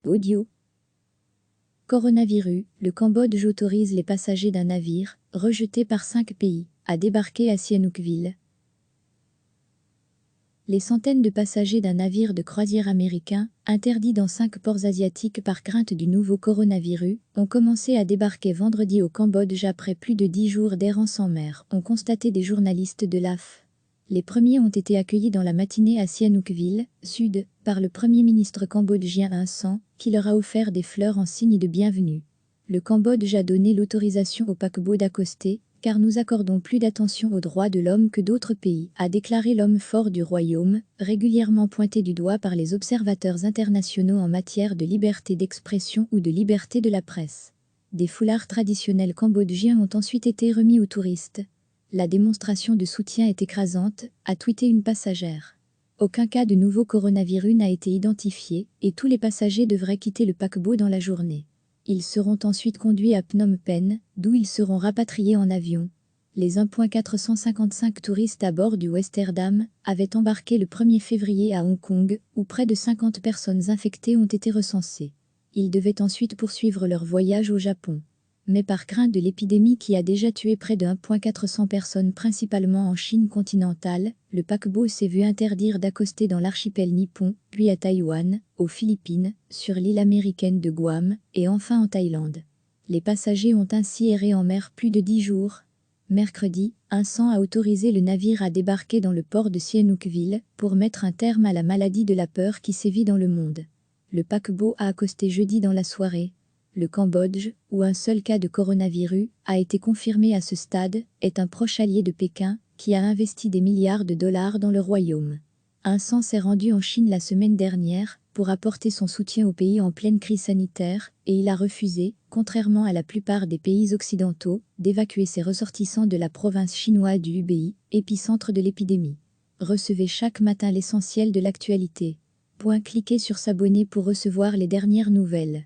Audio. Coronavirus, le Cambodge autorise les passagers d'un navire, rejeté par 5 pays, à débarquer à Sihanoukville. Les centaines de passagers d'un navire de croisière américain, interdit dans 5 ports asiatiques par crainte du nouveau coronavirus, ont commencé à débarquer vendredi au Cambodge après plus de 10 jours d'errance en mer, ont constaté des journalistes de l'AF. Les premiers ont été accueillis dans la matinée à Sihanoukville, sud, par le Premier ministre cambodgien Hun Sen, qui leur a offert des fleurs en signe de bienvenue. Le Cambodge a donné l'autorisation au paquebot d'accoster, car nous accordons plus d'attention aux droits de l'homme que d'autres pays, a déclaré l'homme fort du royaume, régulièrement pointé du doigt par les observateurs internationaux en matière de liberté d'expression ou de liberté de la presse. Des foulards traditionnels cambodgiens ont ensuite été remis aux touristes. La démonstration de soutien est écrasante, a tweeté une passagère. Aucun cas de nouveau coronavirus n'a été identifié, et tous les passagers devraient quitter le paquebot dans la journée. Ils seront ensuite conduits à Phnom Penh, d'où ils seront rapatriés en avion. Les 1,455 touristes à bord du Westerdam avaient embarqué le 1er février à Hong Kong, où près de 50 personnes infectées ont été recensées. Ils devaient ensuite poursuivre leur voyage au Japon. Mais par crainte de l'épidémie qui a déjà tué près de 1,400 personnes principalement en Chine continentale, le paquebot s'est vu interdire d'accoster dans l'archipel nippon, puis à Taïwan, aux Philippines, sur l'île américaine de Guam, et enfin en Thaïlande. Les passagers ont ainsi erré en mer plus de 10 jours. Mercredi, Hun Sen a autorisé le navire à débarquer dans le port de Sihanoukville pour mettre un terme à la maladie de la peur qui sévit dans le monde. Le paquebot a accosté jeudi dans la soirée. Le Cambodge, où un seul cas de coronavirus a été confirmé à ce stade, est un proche allié de Pékin, qui a investi des milliards de dollars dans le royaume. Hun Sen s'est rendu en Chine la semaine dernière pour apporter son soutien au pays en pleine crise sanitaire, et il a refusé, contrairement à la plupart des pays occidentaux, d'évacuer ses ressortissants de la province chinoise du Hubei, épicentre de l'épidémie. Recevez chaque matin l'essentiel de l'actualité. Cliquez sur s'abonner pour recevoir les dernières nouvelles.